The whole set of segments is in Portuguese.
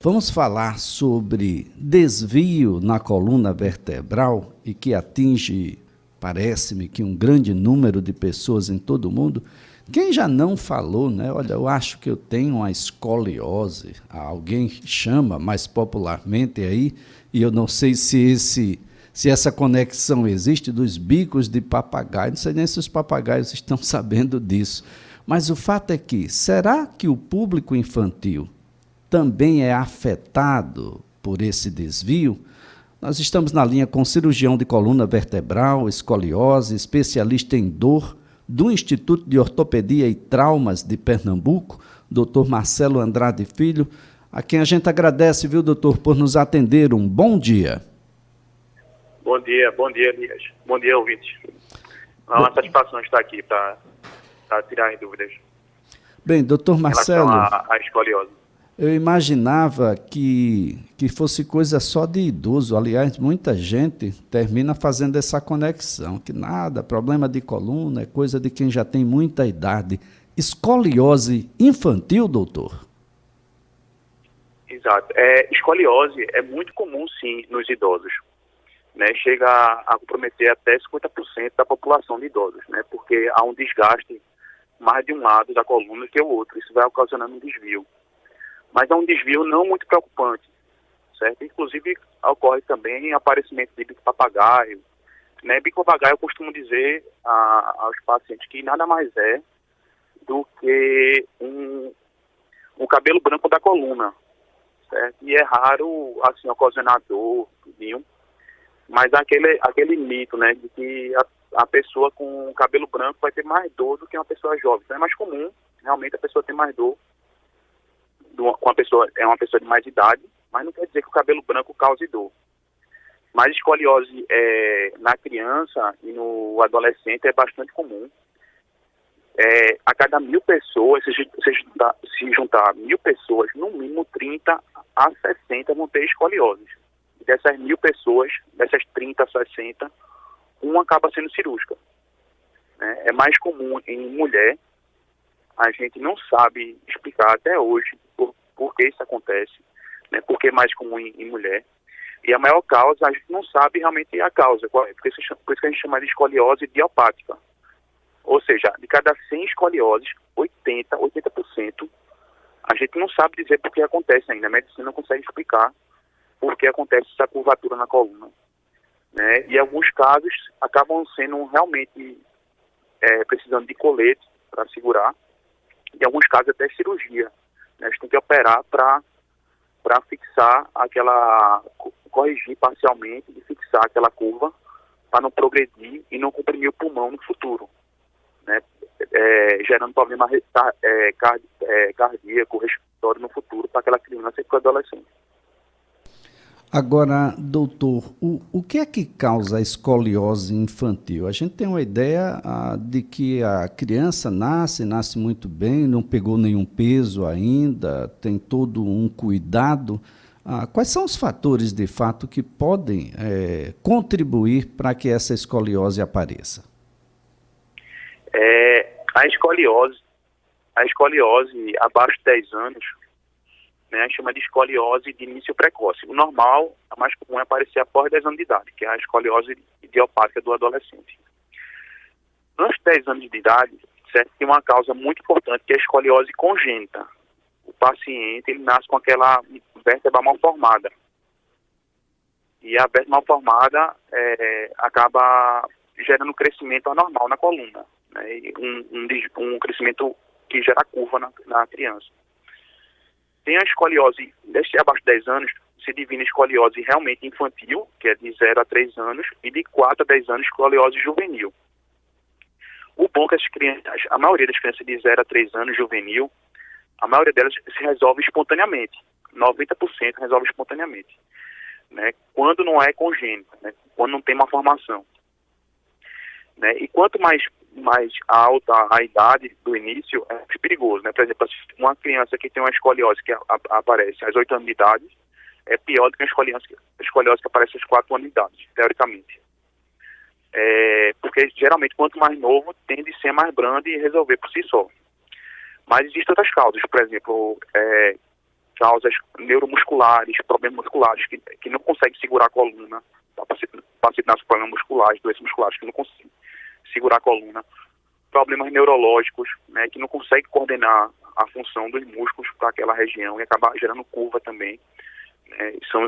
Vamos falar sobre desvio na coluna vertebral e que atinge, parece-me, que um grande número de pessoas em todo o mundo. Quem já não falou, né? Olha, eu acho que eu tenho uma escoliose. Alguém chama mais popularmente aí, e eu não sei se essa conexão existe dos bicos de papagaio. Não sei nem se os papagaios estão sabendo disso. Mas o fato é que, será que o público infantil também é afetado por esse desvio? Nós estamos na linha com cirurgião de coluna vertebral, escoliose, especialista em dor do Instituto de Ortopedia e Traumas de Pernambuco, Dr. Marcelo Andrade Filho, a quem a gente agradece, viu, doutor, por nos atender. Um bom dia. Bom dia, Elias. Bom dia, ouvintes. É uma satisfação estar aqui para tirar as dúvidas. Bem, doutor Marcelo, em relação à escoliose. Eu imaginava que fosse coisa só de idoso. Aliás, muita gente termina fazendo essa conexão, que nada, problema de coluna é coisa de quem já tem muita idade. Escoliose infantil, doutor? Exato. Escoliose é muito comum, sim, nos idosos. Né? Chega a comprometer até 50% da população de idosos, né? Porque há um desgaste mais de um lado da coluna que o outro. Isso vai ocasionando um desvio. Mas é um desvio não muito preocupante, certo? Inclusive, ocorre também aparecimento de bico papagaio. Né? Bico papagaio, eu costumo dizer aos pacientes que nada mais é do que um cabelo branco da coluna, certo? E é raro, assim, ocasionar dor, tudinho. Mas aquele mito, né, de que a pessoa com cabelo branco vai ter mais dor do que uma pessoa jovem. Então é mais comum, realmente, a pessoa ter mais dor com uma pessoa de mais idade, mas não quer dizer que o cabelo branco cause dor. Mas escoliose na criança e no adolescente é bastante comum. A cada 1.000 pessoas, se juntar 1.000 pessoas, no mínimo 30 a 60 vão ter escoliose. E dessas 1.000 pessoas, dessas 30 a 60, uma acaba sendo cirúrgica. É mais comum em mulher. A gente não sabe explicar até hoje por que isso acontece, né? Por que é mais comum em mulher. E a maior causa, a gente não sabe realmente a causa. Por isso que a gente chama de escoliose idiopática. Ou seja, de cada 100 escolioses, 80%, a gente não sabe dizer por que acontece ainda. A medicina não consegue explicar por que acontece essa curvatura na coluna. Né? E alguns casos acabam sendo realmente precisando de colete para segurar. Em alguns casos até cirurgia. Né? A gente tem que operar para fixar corrigir parcialmente e fixar aquela curva para não progredir e não comprimir o pulmão no futuro. Né? Gerando problema cardíaco, respiratório no futuro para aquela criança e para o adolescente. Agora, doutor, o que é que causa a escoliose infantil? A gente tem uma ideia de que a criança nasce muito bem, não pegou nenhum peso ainda, tem todo um cuidado. Quais são os fatores, de fato, que podem contribuir para que essa escoliose apareça? A escoliose abaixo de 10 anos, né, a gente chama de escoliose de início precoce. O normal, a mais comum é aparecer após 10 anos de idade, que é a escoliose idiopática do adolescente. Nos 10 anos de idade, certo, tem uma causa muito importante, que é a escoliose congênita. O paciente ele nasce com aquela vértebra mal formada. E a vértebra mal formada acaba gerando um crescimento anormal na coluna. Né, e um crescimento que gera curva na criança. Tem a escoliose, abaixo de 10 anos, se divide em escoliose realmente infantil, que é de 0 a 3 anos, e de 4 a 10 anos, escoliose juvenil. O bom é que as crianças, a maioria das crianças de 0 a 3 anos, juvenil, a maioria delas se resolve espontaneamente. 90% resolve espontaneamente. Né? Quando não é congênita, né? Quando não tem uma formação. Né? E quanto mais alta a idade do início, é mais perigoso. Né? Por exemplo, uma criança que tem uma escoliose que aparece aos 8 anos de idade é pior do que a escoliose que aparece aos 4 anos de idade, teoricamente. Porque geralmente quanto mais novo tende a ser mais brando e resolver por si só. Mas existem outras causas, por exemplo, causas neuromusculares, problemas musculares, que não conseguem segurar a coluna, pacientes problemas musculares, doenças musculares que não conseguem segurar a coluna, problemas neurológicos, né, que não conseguem coordenar a função dos músculos para aquela região e acabar gerando curva também.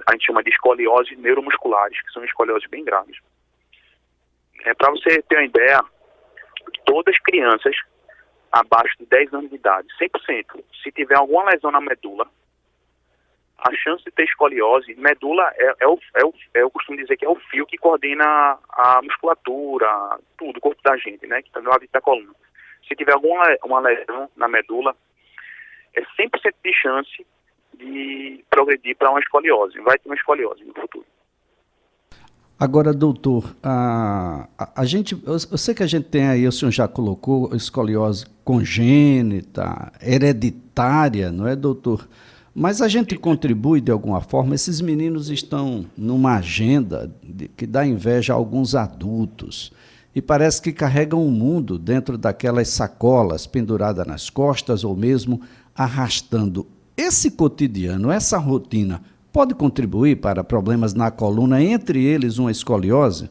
A gente chama de escoliose neuromusculares, que são escolioses bem graves. Para você ter uma ideia, todas as crianças abaixo de 10 anos de idade, 100%, se tiver alguma lesão na medula, a chance de ter escoliose, medula eu costumo dizer que é o fio que coordena a musculatura, tudo, o corpo da gente, né, que está no lado da coluna. Se tiver uma lesão na medula, é 100% de chance de progredir para uma escoliose, vai ter uma escoliose no futuro. Agora, doutor, eu sei que a gente tem aí, o senhor já colocou, escoliose congênita, hereditária, não é, doutor? Mas a gente contribui de alguma forma, esses meninos estão numa agenda que dá inveja a alguns adultos e parece que carregam o mundo dentro daquelas sacolas penduradas nas costas ou mesmo arrastando. Esse cotidiano, essa rotina, pode contribuir para problemas na coluna, entre eles uma escoliose?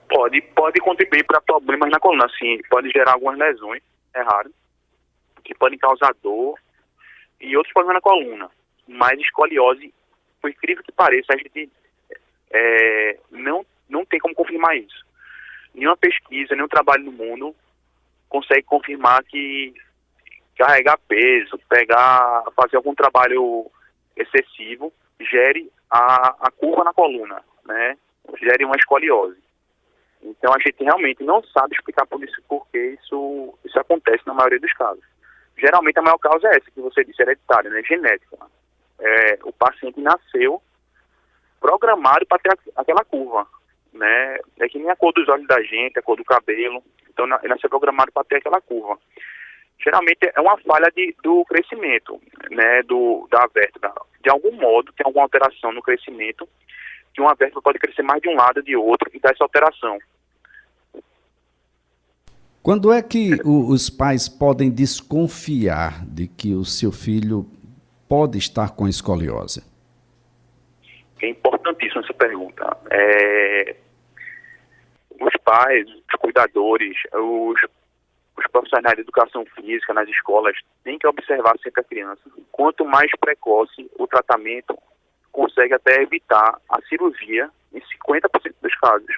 Pode contribuir para problemas na coluna, sim. Pode gerar algumas lesões, é raro, que podem causar dor e outros problemas na coluna. Mas escoliose, por incrível que pareça, a gente não tem como confirmar isso. Nenhuma pesquisa, nenhum trabalho no mundo consegue confirmar que carregar peso, fazer algum trabalho excessivo, gere a curva na coluna, né? Gere uma escoliose. Então a gente realmente não sabe explicar porque isso acontece na maioria dos casos. Geralmente a maior causa é essa que você disse, hereditária, né? Genética. O paciente nasceu programado para ter aquela curva, né? É que nem a cor dos olhos da gente, a cor do cabelo. Então ele nasceu programado para ter aquela curva. Geralmente é uma falha do crescimento, né, da vértebra. De algum modo, tem alguma alteração no crescimento, que uma vértebra pode crescer mais de um lado de outro e dar essa alteração. Quando é que os pais podem desconfiar de que o seu filho pode estar com escoliose? É importantíssima essa pergunta. Os pais, os cuidadores, os profissionais de educação física nas escolas têm que observar sempre a criança. Quanto mais precoce o tratamento, consegue até evitar a cirurgia em 50% dos casos.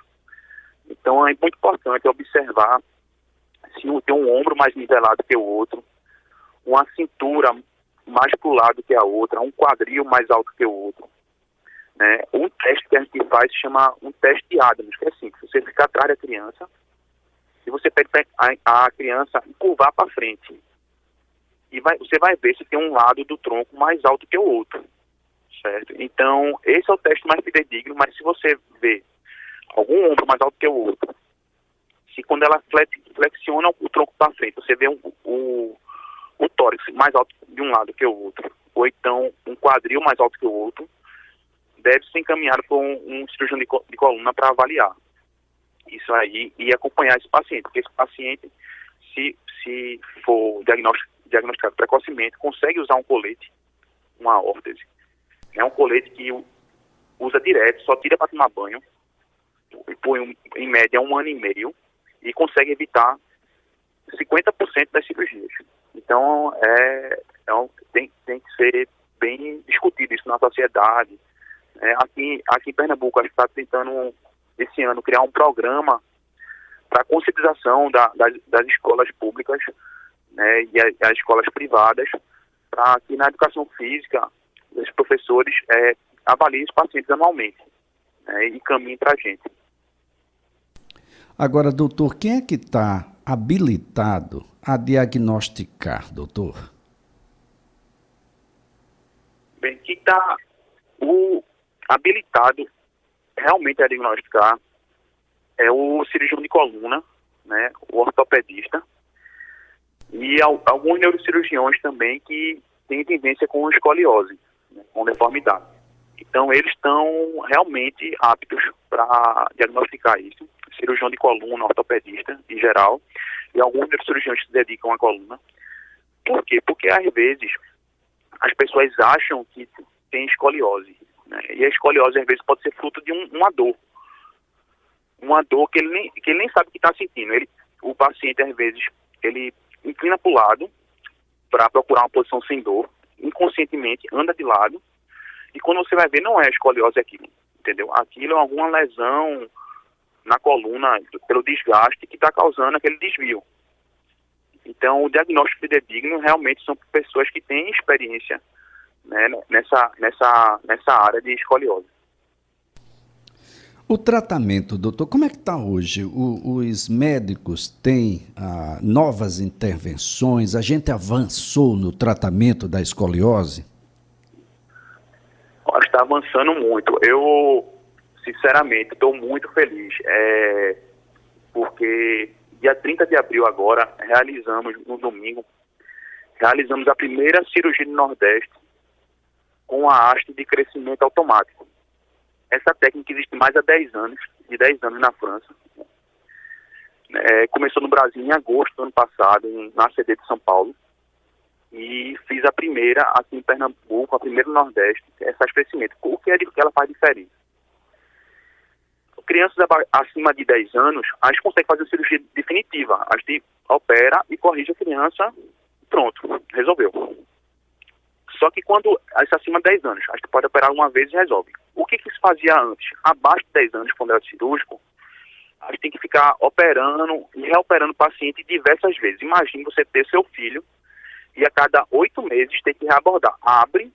Então é muito importante observar se tem um ombro mais nivelado que o outro, uma cintura mais para o lado que a outra, um quadril mais alto que o outro. Né? Um teste que a gente faz se chama um teste de Adams, que é assim, você fica atrás da criança, e você pede a criança curvar para frente. E você vai ver se tem um lado do tronco mais alto que o outro. Certo? Então, esse é o teste mais fidedigno, mas se você vê algum ombro mais alto que o outro, se quando ela flexiona o tronco para frente, você vê o tórax mais alto de um lado que o outro, ou então um quadril mais alto que o outro, deve ser encaminhado para um cirurgião de coluna para avaliar isso aí e acompanhar esse paciente, porque esse paciente, se for diagnosticado precocemente, consegue usar um colete, uma órtese. É um colete que usa direto, só tira para tomar banho, por em média 1 ano e meio, e consegue evitar 50% das cirurgias. Então, tem que ser bem discutido isso na sociedade. Aqui em Pernambuco, a gente está tentando, esse ano, criar um programa para a conscientização das escolas públicas, né, e as escolas privadas, para que na educação física os professores avaliem os pacientes anualmente, né, e caminhem para a gente. Agora, doutor, quem é que está habilitado a diagnosticar, doutor? Bem, que está habilitado realmente a diagnosticar é o cirurgião de coluna, né, o ortopedista, e alguns neurocirurgiões também que têm tendência com escoliose, né, com deformidade. Então, eles estão realmente aptos para diagnosticar isso. Cirurgião de coluna, ortopedista, em geral, e alguns neurocirurgiões se dedicam à coluna. Por quê? Porque, às vezes, as pessoas acham que tem escoliose, né? E a escoliose, às vezes, pode ser fruto de uma dor. Uma dor que ele nem sabe que está sentindo. O paciente, às vezes, ele inclina para o lado para procurar uma posição sem dor, inconscientemente anda de lado, e quando você vai ver, não é escoliose aquilo, entendeu? Aquilo é alguma lesão na coluna pelo desgaste que está causando aquele desvio. Então, o diagnóstico fidedigno realmente são pessoas que têm experiência, né, nessa área de escoliose. O tratamento, doutor, como é que está hoje? Os médicos têm novas intervenções? A gente avançou no tratamento da escoliose? Está avançando muito. Eu, sinceramente, estou muito feliz, porque dia 30 de abril agora, no domingo, realizamos a primeira cirurgia do Nordeste com a haste de crescimento automático. Essa técnica existe mais há 10 anos, de 10 anos na França. Começou no Brasil em agosto do ano passado, na CD de São Paulo. E fiz a primeira aqui em Pernambuco, a primeira no Nordeste, essa de crescimento. O que ela faz diferente? Crianças acima de 10 anos, a gente consegue fazer a cirurgia definitiva. A gente opera e corrige a criança, pronto, resolveu. Só que quando essa acima de 10 anos, a gente pode operar uma vez e resolve. O que se fazia antes? Abaixo de 10 anos, quando era cirúrgico, a gente tem que ficar operando e reoperando o paciente diversas vezes. Imagine você ter seu filho e a cada 8 meses ter que reabordar. Abre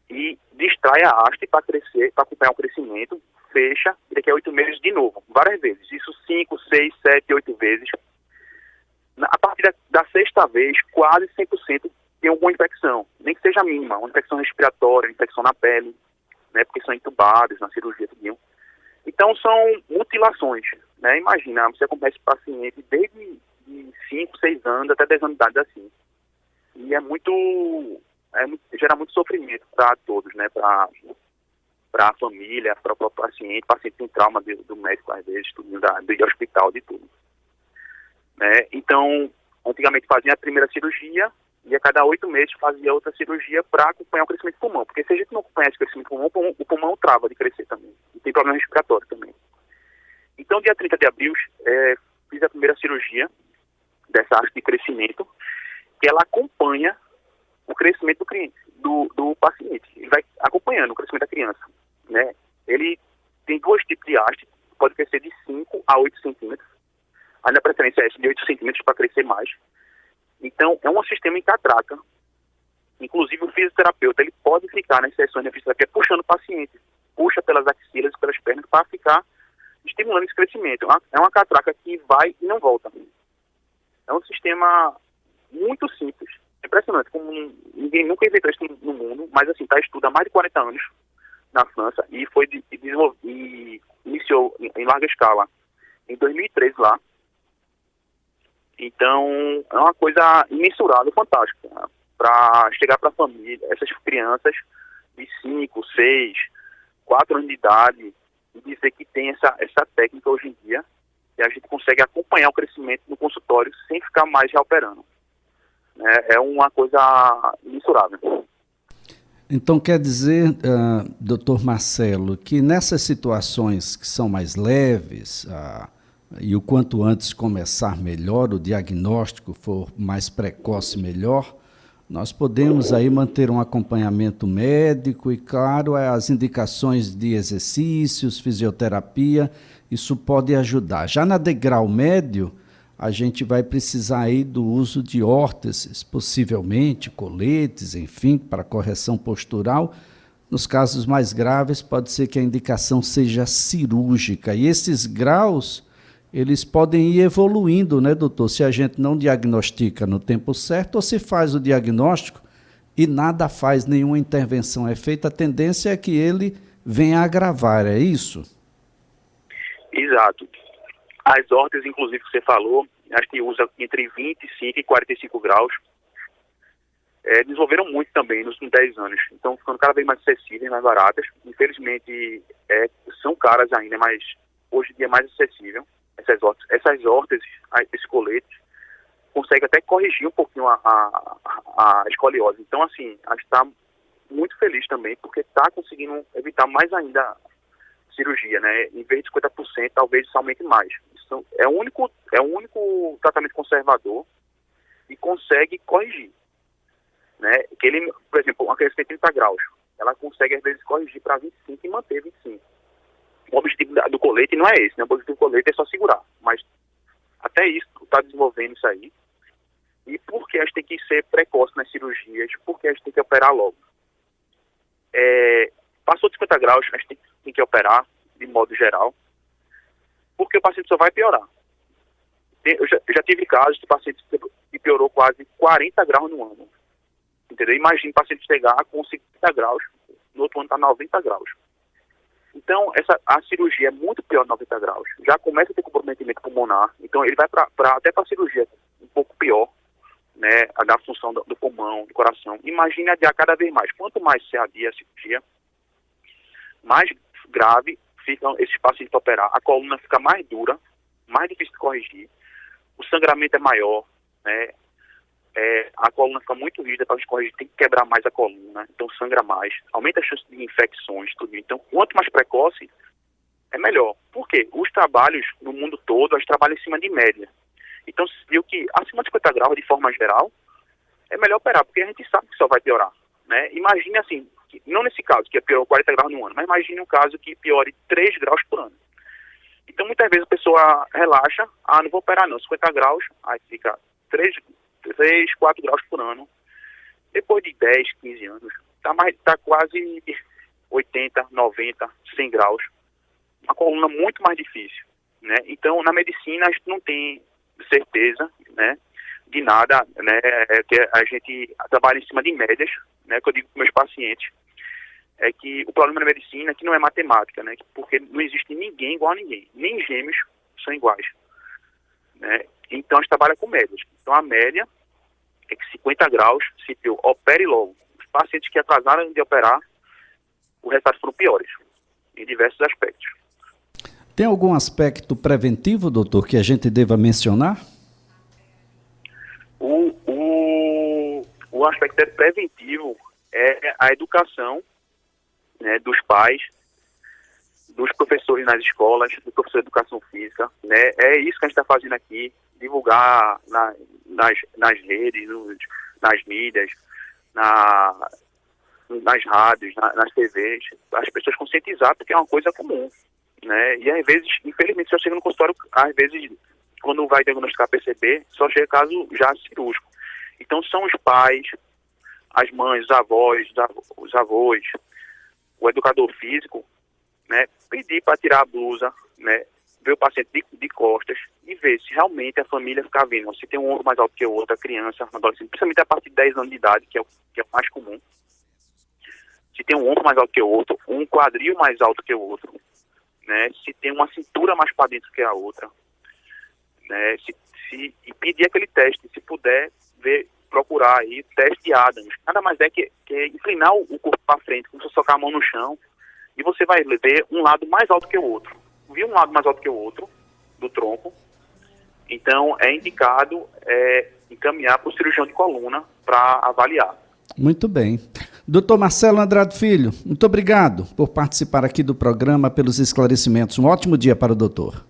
e distrai a haste para crescer, para acompanhar o crescimento, fecha, e daqui a 8 meses de novo, várias vezes. Isso 5, 6, 7, 8 vezes. A partir da sexta vez, quase 100% tem alguma infecção, nem que seja mínima, uma infecção respiratória, infecção na pele, né, porque são entubados na cirurgia, tudinho. Então são mutilações, né? Imagina, você acompanha esse paciente desde 5, 6 anos até 10 anos de idade assim. E gera muito sofrimento para todos, né? Para a família, para o próprio paciente tem trauma do médico às vezes, tudo do hospital, de tudo. Né? Então, antigamente fazia a primeira cirurgia e a cada 8 meses fazia outra cirurgia para acompanhar o crescimento do pulmão. Porque se a gente não acompanhar esse crescimento do pulmão, o pulmão trava de crescer também. E tem problema respiratório também. Então, dia 30 de abril, fiz a primeira cirurgia dessa haste de crescimento, que ela acompanha o crescimento do paciente. Ele vai acompanhando o crescimento da criança. Né? Ele tem 2 tipos de haste, pode crescer de 5 a 8 centímetros. A minha preferência é essa, de 8 centímetros para crescer mais. Então, é um sistema em catraca. Inclusive, o fisioterapeuta ele pode ficar nas sessões de fisioterapia puxando o paciente. Puxa pelas axilas e pelas pernas para ficar estimulando esse crescimento. É uma catraca que vai e não volta. É um sistema muito simples. É impressionante, como ninguém nunca inventou isso no mundo, mas assim, está estudo há mais de 40 anos na França e iniciou em larga escala em 2013 lá. Então, é uma coisa imensurável, fantástica, né? Para chegar para a família, essas crianças de 5, 6, 4 anos de idade, e dizer que tem essa técnica hoje em dia, e a gente consegue acompanhar o crescimento no consultório sem ficar mais reoperando. É uma coisa imensurável. Então, quer dizer, doutor Marcelo, que nessas situações que são mais leves, e o quanto antes começar melhor, o diagnóstico for mais precoce melhor, nós podemos aí manter um acompanhamento médico e, claro, as indicações de exercícios, fisioterapia, isso pode ajudar. Já na degrau médio, a gente vai precisar aí do uso de órteses, possivelmente coletes, enfim, para correção postural. Nos casos mais graves, pode ser que a indicação seja cirúrgica. E esses graus, eles podem ir evoluindo, né, doutor? Se a gente não diagnostica no tempo certo, ou se faz o diagnóstico e nada faz, nenhuma intervenção é feita, a tendência é que ele venha a agravar, é isso? Exato. As órteses, inclusive, que você falou, a gente usa entre 25 e 45 graus. Desenvolveram muito também nos últimos 10 anos. Então, ficando cada vez mais acessíveis, mais baratas. Infelizmente, são caras ainda, mas hoje em dia é mais acessível. Essas órteses, esses coletes, consegue até corrigir um pouquinho a escoliose. Então, assim, a gente está muito feliz também, porque está conseguindo evitar mais ainda cirurgia, né? Em vez de 50%, talvez somente mais. Isso é o único tratamento conservador e consegue corrigir, né? Que ele, por exemplo, uma criança tem 30 graus, ela consegue às vezes corrigir para 25 e manter 25. O objetivo do colete não é esse, né? O objetivo do colete é só segurar, mas até isso está desenvolvendo isso aí. E por que a gente tem que ser precoce nas cirurgias? Porque a gente tem que operar logo. Passou de 50 graus, a gente tem que operar, de modo geral, porque o paciente só vai piorar. Eu já tive casos de pacientes que piorou quase 40 graus no ano. Entendeu? Imagine o paciente chegar com 50 graus, no outro ano está 90 graus. Então, a cirurgia é muito pior de 90 graus. Já começa a ter comprometimento pulmonar, então ele vai até para a cirurgia um pouco pior, né, da função do pulmão, do coração. Imagine adiar cada vez mais. Quanto mais se adia a cirurgia, mais grave ficam esses pacientes para operar. A coluna fica mais dura, mais difícil de corrigir, o sangramento é maior, né, a coluna fica muito rígida para a gente corrigir, tem que quebrar mais a coluna, então sangra mais, aumenta a chance de infecções, tudo. Então, quanto mais precoce, é melhor. Por quê? Os trabalhos no mundo todo, a gente trabalha em cima de média. Então, se viu que acima de 50 graus, de forma geral, é melhor operar, porque a gente sabe que só vai piorar, né? Imagine assim, não nesse caso, que piorou 40 graus no ano, mas imagine um caso que piore 3 graus por ano. Então, muitas vezes a pessoa relaxa, não vou operar não, 50 graus, aí fica 3, 4 graus por ano. Depois de 10, 15 anos, tá quase 80, 90, 100 graus. Uma coluna muito mais difícil, né? Então, na medicina, a gente não tem certeza, né, de nada, né, que a gente trabalha em cima de médias, né, que eu digo para meus pacientes, é que o problema da medicina é que não é matemática, né, porque não existe ninguém igual a ninguém, nem gêmeos são iguais, né, então a gente trabalha com médias. Então a média é que 50 graus, se eu opere logo. Os pacientes que atrasaram de operar, os resultados foram piores, em diversos aspectos. Tem algum aspecto preventivo, doutor, que a gente deva mencionar? O aspecto preventivo é a educação, né, dos pais, dos professores nas escolas, do professor de educação física, né? É isso que a gente está fazendo aqui, divulgar nas redes, nas mídias, nas rádios, nas TVs, as pessoas conscientizar, porque é uma coisa comum, né? E às vezes, infelizmente, só chega no consultório, às vezes, quando vai diagnosticar PCB, só chega caso já cirúrgico. Então são os pais, as mães, os avós, o educador físico, né, pedir para tirar a blusa, né, ver o paciente de costas e ver se realmente a família ficar vendo, se tem um ombro mais alto que o outro, a criança, um adolescente, principalmente a partir de 10 anos de idade, que é o mais comum. Se tem um ombro mais alto que o outro, um quadril mais alto que o outro, né, se tem uma cintura mais para dentro que a outra, né, e pedir aquele teste, se puder procurar aí teste de Adams. Nada mais é que inclinar o corpo para frente, como se você socar a mão no chão, e você vai ver um lado mais alto que o outro. Viu um lado mais alto que o outro do tronco? Então é indicado encaminhar para o cirurgião de coluna para avaliar. Muito bem. Doutor Marcelo Andrade Filho, muito obrigado por participar aqui do programa, pelos esclarecimentos. Um ótimo dia para o doutor.